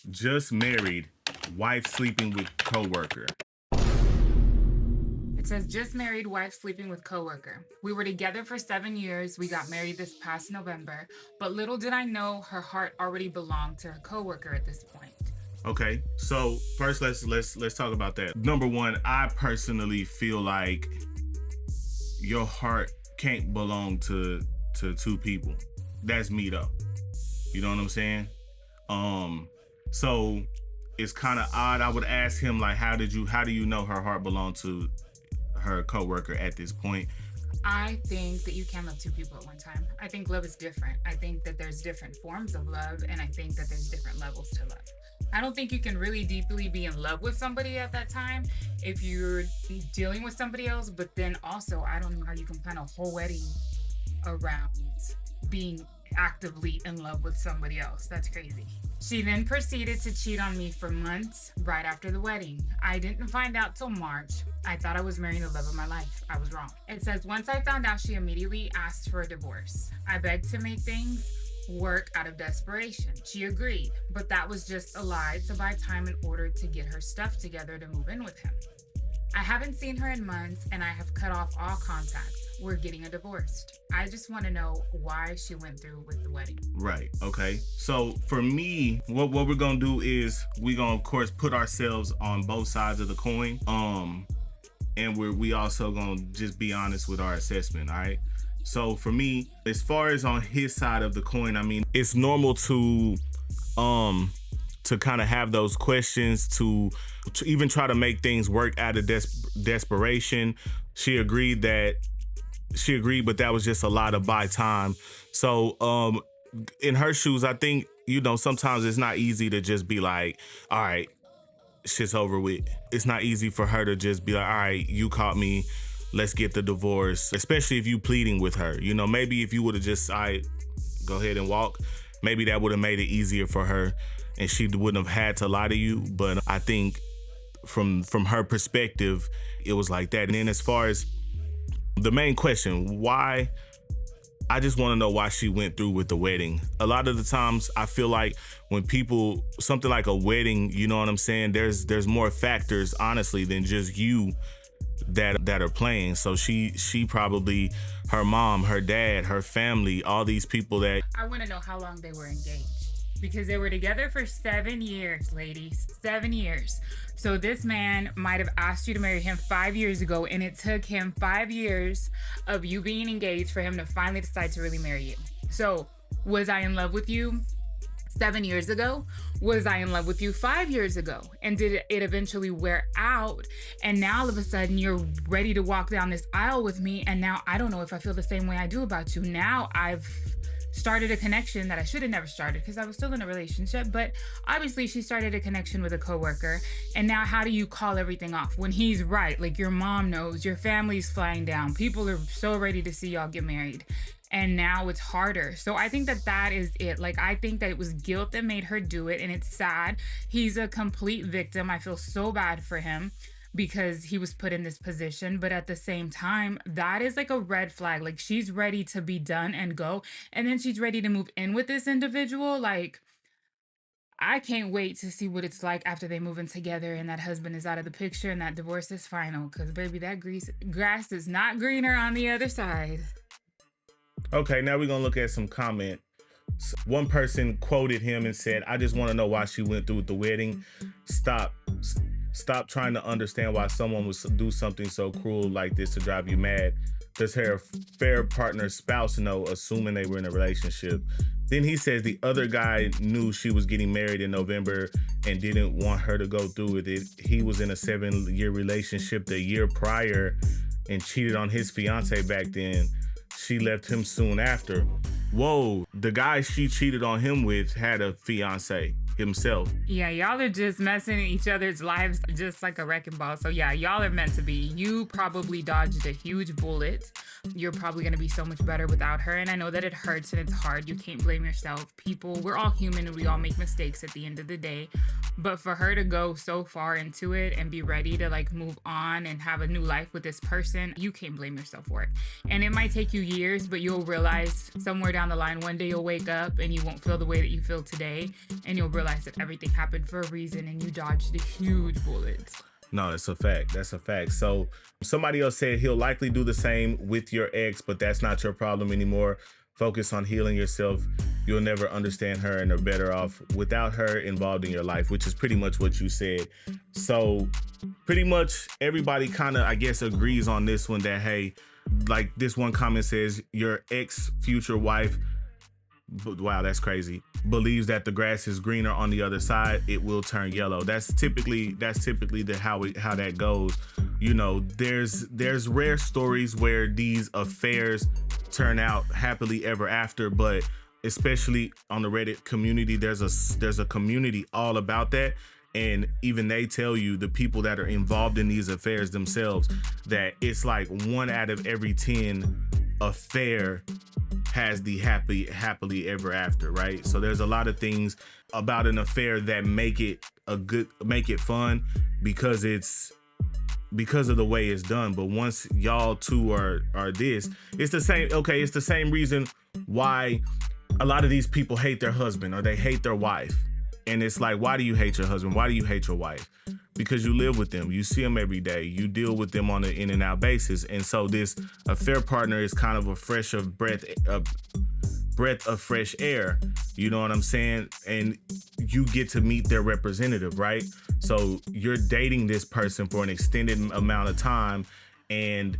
just married, wife sleeping with coworker. It says, just married, wife sleeping with coworker. We were together for 7 years. We got married this past November, but little did I know her heart already belonged to her coworker at this point. Okay, so first let's talk about that. Number one, I personally feel like your heart can't belong to two people. That's me though. You know what I'm saying? So it's kind of odd. I would ask him like, how do you know her heart belonged to her coworker at this point? I think that you can love two people at one time. I think love is different. I think that there's different forms of love, and I think that there's different levels to love. I don't think you can really deeply be in love with somebody at that time if you're dealing with somebody else, but then also, I don't know how you can plan a whole wedding around being actively in love with somebody else. That's crazy. She then proceeded to cheat on me for months right after the wedding. I didn't find out till March. I thought I was marrying the love of my life. I was wrong. It says, once I found out, she immediately asked for a divorce. I begged to make things work out of desperation. She agreed, but that was just a lie to buy time in order to get her stuff together to move in with him. I haven't seen her in months, and I have cut off all contact. We're getting a divorce. I just want to know why she went through with the wedding. Right. Okay. So for me, what we're gonna do is we're gonna of course put ourselves on both sides of the coin. And we also gonna just be honest with our assessment. All right. So for me, as far as on his side of the coin, I mean, it's normal to kind of have those questions, to even try to make things work out of desperation. She agreed, but that was just a lot of buy time. So in her shoes, I think, sometimes it's not easy to just be like, all right, shit's over with. It's not easy for her to just be like, all right, you caught me, let's get the divorce, especially if you pleading with her. Maybe if you would have just, all right, go ahead and walk, maybe that would have made it easier for her and she wouldn't have had to lie to you. But I think from her perspective, it was like that. And then as far as the main question, why, I just want to know why she went through with the wedding. A lot of the times I feel like when people, something like a wedding, you know what I'm saying, there's more factors, honestly, than just you that are playing. So she probably, her mom, her dad, her family, all these people that... I want to know how long they were engaged, because they were together for 7 years, ladies. 7 years. So this man might have asked you to marry him 5 years ago, and it took him 5 years of you being engaged for him to finally decide to really marry you. So was I in love with you 7 years ago? Was I in love with you 5 years ago? And did it eventually wear out? And now all of a sudden you're ready to walk down this aisle with me, and now I don't know if I feel the same way I do about you. Now I've started a connection that I should have never started because I was still in a relationship, but obviously she started a connection with a coworker. And now how do you call everything off when he's right? Like, your mom knows, your family's flying down, people are so ready to see y'all get married, and now it's harder. So I think that is it. Like, I think that it was guilt that made her do it, and it's sad. He's a complete victim. I feel so bad for him because he was put in this position, but at the same time, that is like a red flag. Like, she's ready to be done and go, and then she's ready to move in with this individual. Like, I can't wait to see what it's like after they move in together and that husband is out of the picture and that divorce is final, because baby, that grass is not greener on the other side. Okay, now we're gonna look at some comments. One person quoted him and said, I just want to know why she went through with the wedding. Stop trying to understand why someone would do something so cruel like this to drive you mad. Does her fair partner's spouse know, assuming they were in a relationship? Then he says the other guy knew she was getting married in November and didn't want her to go through with it. He was in a 7-year relationship the year prior and cheated on his fiance back then. She left him soon after. Whoa, the guy she cheated on him with had a fiance himself. Yeah, y'all are just messing each other's lives just like a wrecking ball. So yeah, y'all are meant to be. You probably dodged a huge bullet. You're probably going to be so much better without her. And I know that it hurts and it's hard. You can't blame yourself. We're all human and we all make mistakes at the end of the day. But for her to go so far into it and be ready to like move on and have a new life with this person, you can't blame yourself for it. And it might take you years, but you'll realize somewhere down the line, one day you'll wake up and you won't feel the way that you feel today. And you'll realize realize that everything happened for a reason and you dodged a huge bullet. No, it's a fact. That's a fact. So somebody else said he'll likely do the same with your ex, but that's not your problem anymore. Focus on healing yourself. You'll never understand her and are better off without her involved in your life, which is pretty much what you said. So pretty much everybody kind of, I guess, agrees on this one that, hey, like this one comment says, your ex future wife, wow, that's crazy, believes that the grass is greener on the other side, it will turn yellow. That's typically the how that goes. You know, there's rare stories where these affairs turn out happily ever after, but especially on the Reddit community, there's a community all about that. And even they tell you, the people that are involved in these affairs themselves, that it's like 1 out of every 10 affair has the happily ever after, right? So there's a lot of things about an affair that make it fun because of the way it's done. But once y'all two are this, it's the same. Okay, it's the same reason why a lot of these people hate their husband or they hate their wife. And it's like, why do you hate your husband? Why do you hate your wife? Because you live with them, you see them every day, you deal with them on an in and out basis. And so this affair partner is kind of a breath of fresh air. You know what I'm saying? And you get to meet their representative, right? So you're dating this person for an extended amount of time, and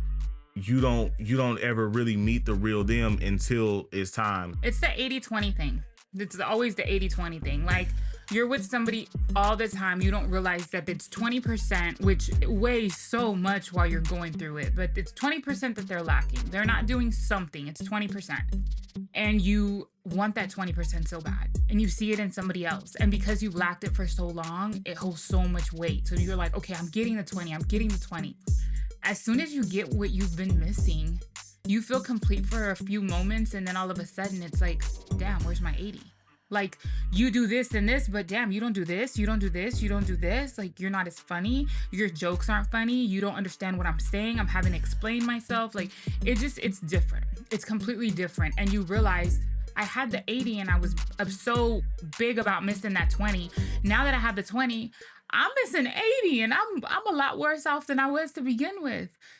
you don't ever really meet the real them until it's time. It's the 80-20 thing. It's always the 80-20 thing. Like, you're with somebody all the time, you don't realize that it's 20%, which weighs so much while you're going through it, but it's 20% that they're lacking. They're not doing something. It's 20%. And you want that 20% so bad. And you see it in somebody else. And because you've lacked it for so long, it holds so much weight. So you're like, okay, I'm getting the 20. I'm getting the 20. As soon as you get what you've been missing, you feel complete for a few moments. And then all of a sudden it's like, damn, where's my 80? Like, you do this and this, but damn, you don't do this, you don't do this, you don't do this. Like, you're not as funny. Your jokes aren't funny. You don't understand what I'm saying. I'm having to explain myself. Like, it's different. It's completely different. And you realize I had the 80 and I was so big about missing that 20. Now that I have the 20, I'm missing 80 and I'm a lot worse off than I was to begin with.